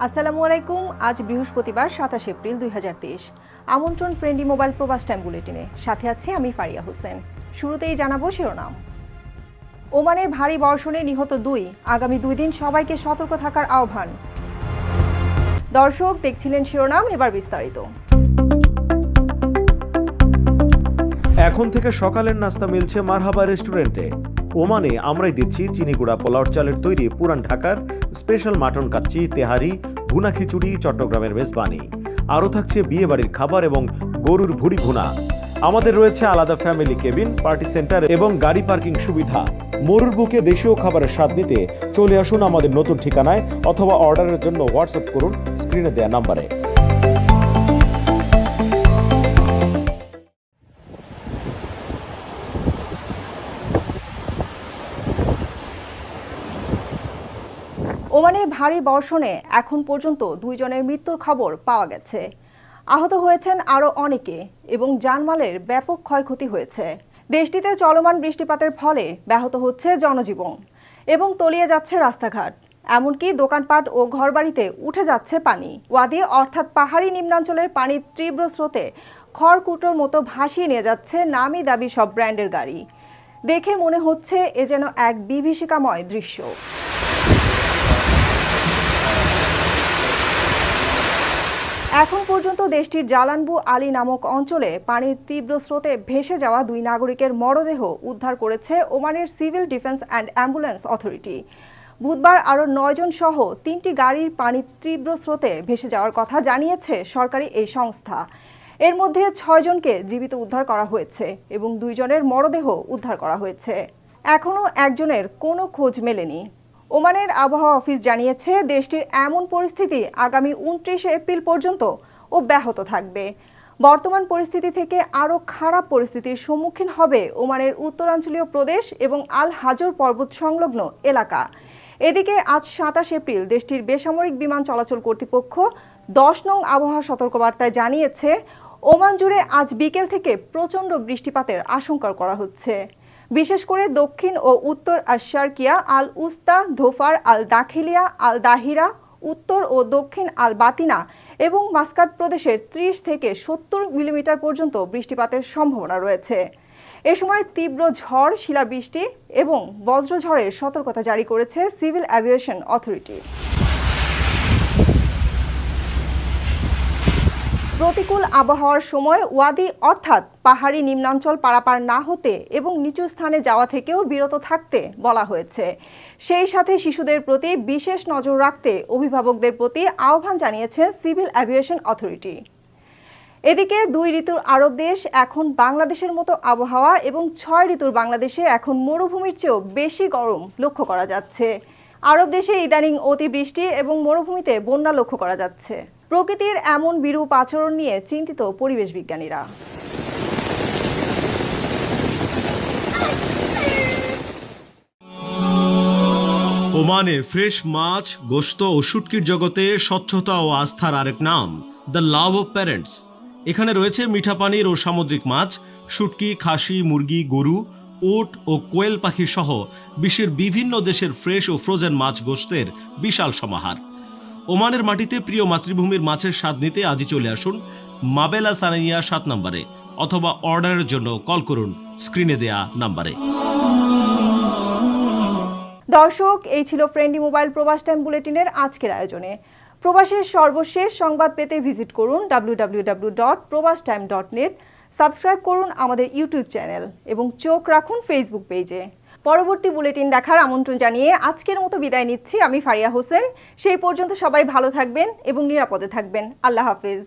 আসসালামু আলাইকুম। আজ বৃহস্পতিবার 27 এপ্রিল 2023। আমন্ত্রণ ফ্রেন্ডলি মোবাইল প্রবাস টাইম বুলেটিনে। সাথে আছি আমি ফারিয়া হোসেন। শুরুতেই জানাবো শিরোনাম। ওমানে ভারী বর্ষণে নিহত 2, আগামী 2 দিন সবাইকে সতর্ক থাকার আহ্বান। দর্শক দেখছিলেন শিরোনাম, এবার বিস্তারিত। এখন থেকে সকালের নাস্তা মিলছে মারহাবা রেস্টুরেন্টে। ওমানে আমরাই দিচ্ছি চিনিগুড়া পোলাও চালের তৈরি পুরান ঢাকার স্পেশাল মাটন কাচ্চি, তেহারি, ভুনা খিচুড়ি, চট্টগ্রামের মেজবানি। আরও থাকছে বিয়েবাড়ির খাবার এবং গরুর ভুড়ি ভুনা। আমাদের রয়েছে আলাদা ফ্যামিলি কেবিন, পার্টি সেন্টার এবং গাড়ি পার্কিং সুবিধা। মরুর বুকে দেশীয় খাবারের স্বাদ নিতে চলে আসুন আমাদের নতুন ঠিকানায় অথবা অর্ডারের জন্য হোয়াটসঅ্যাপ করুন স্ক্রিনে দেওয়া নাম্বারে। ওমানে ভারী বর্ষণে এখন পর্যন্ত 2 জনের মৃত্যুর খবর পাওয়া গেছে। আহত হয়েছেন আরও অনেকে এবং জানমালের ব্যাপক ক্ষয়ক্ষতি হয়েছে। দেশটিতে চলমান বৃষ্টিপাতের ফলে ব্যাহত হচ্ছে জনজীবন এবং তলিয়ে যাচ্ছে রাস্তাঘাট, এমনকি দোকানপাট ও ঘরবাড়িতে উঠে যাচ্ছে পানি। ওয়াদি অর্থাৎ পাহাড়ি নিম্নাঞ্চলের পানির তীব্র স্রোতে খড়কুটোর মতো ভাসিয়ে নিয়ে যাচ্ছে নামি দামি সব ব্র্যান্ডের গাড়ি। দেখে মনে হচ্ছে এ যেন এক বিভীষিকাময় দৃশ্য। এখন পর্যন্ত দেশটির জালানবু আলী নামক অঞ্চলে পানির তীব্র স্রোতে ভেসে যাওয়া 2 নাগরিকের মরদেহ উদ্ধার করেছে ওমানের civil defence and ambulance authority. বুধবার আরও 9 জন সহ 3টি গাড়ির পানির তীব্র স্রোতে ভেসে যাওয়ার কথা জানিয়েছে সরকারি এই সংস্থা। এর মধ্যে 6 জনকে জীবিত উদ্ধার করা হয়েছে এবং 2 জনের মরদেহ উদ্ধার করা হয়েছে। এখনও একজনের কোনো খোঁজ মেলেনি। ওমানের আবহাওয়া অফিস জানিয়েছে দেশটির এমন পরিস্থিতি আগামী 29 এপ্রিল পর্যন্ত অব্যাহত থাকবে। বর্তমান পরিস্থিতি থেকে আরও খারাপ পরিস্থিতির সম্মুখীন হবে ওমানের উত্তরাঞ্চলীয় প্রদেশ এবং আল হাজর পর্বত সংলগ্ন এলাকা। এদিকে আজ 27 এপ্রিল দেশটির বেসামরিক বিমান চলাচল কর্তৃপক্ষ 10 নং আবহাওয়া সতর্কবার্তায় জানিয়েছে ওমান জুড়ে আজ বিকেল থেকে প্রচণ্ড বৃষ্টিপাতের আশঙ্কা করা হচ্ছে। বিশেষ করে দক্ষিণ ও উত্তর আশ-শারকিয়া, আল উস্তা, ধোফার, আল দাখিলিয়া, আল দাহিরা, উত্তর ও দক্ষিণ আল বাতিনা এবং মাস্কাট প্রদেশের 30 থেকে 70 মিলিমিটার পর্যন্ত বৃষ্টিপাতের সম্ভাবনা রয়েছে। এ সময় তীব্র ঝড়, শিলাবৃষ্টি এবং বজ্রঝড়ের সতর্কতা জারি করেছে সিভিল অ্যাভিয়েশন অথরিটি। প্রতিকূল আবহাওয়ার সময় ওয়াদি অর্থাৎ পাহাড়ি নিম্নাঞ্চল পারাপার না হতে এবং নিচু স্থানে যাওয়া থেকেও বিরত থাকতে বলা হয়েছে। সেই সাথে শিশুদের প্রতি বিশেষ নজর রাখতে অভিভাবকদের প্রতি আহ্বান জানিয়েছে সিভিল অ্যাভিয়েশন অথরিটি। এদিকে 2 ঋতুর আরব দেশ এখন বাংলাদেশের মতো আবহাওয়া এবং 6 ঋতুর বাংলাদেশে এখন মরুভূমির চেয়েও বেশি গরম লক্ষ্য করা যাচ্ছে। আরব দেশে ইদানিং অতিবৃষ্টি এবং মরুভূমিতে বন্যা লক্ষ্য করা যাচ্ছে। প্রকৃতির এমন বিরূপ আচরণ নিয়ে চিন্তিত পরিবেশ বিজ্ঞানীরা। ওমানে ফ্রেশ মাছ, গোশত ও শুটকির জগতে স্বচ্ছতা ও আস্থার আরেক নাম দ্য লাভ অফ প্যারেন্টস। এখানে রয়েছে মিঠা পানির ও সামুদ্রিক মাছ, শুটকি, খাসি, মুরগি, গরু, ওট ও কোয়েল পাখি সহ বিশ্বের বিভিন্ন দেশের ফ্রেশ ও ফ্রোজেন মাছ গোশতের বিশাল সমাহার। ওমানের মাটিতে প্রিয় মাতৃভূমির মাছের স্বাদ নিতে আজই চলে আসুন মাবেলা সানাইয়া 7 নম্বরে অথবা অর্ডারের জন্য কল করুন স্ক্রিনে দেয়া নাম্বারে। দর্শক, এই ছিল ফ্রেন্ডলি মোবাইল প্রবাস টাইম বুলেটিনের আজকের আয়োজনে। প্রবাসের সর্বশেষ সংবাদ পেতে ভিজিট করুন www.probastime.net। সাবস্ক্রাইব করুন আমাদের ইউটিউব চ্যানেল এবং চোখ রাখুন ফেসবুক পেজে। পরবর্তী বুলেটিন দেখার আমন্ত্রণ জানিয়ে আজকের মতো বিদায় নিচ্ছি আমি ফারিয়া হোসেন। সেই পর্যন্ত সবাই ভালো থাকবেন এবং নিরাপদে থাকবেন। আল্লাহ হাফেজ।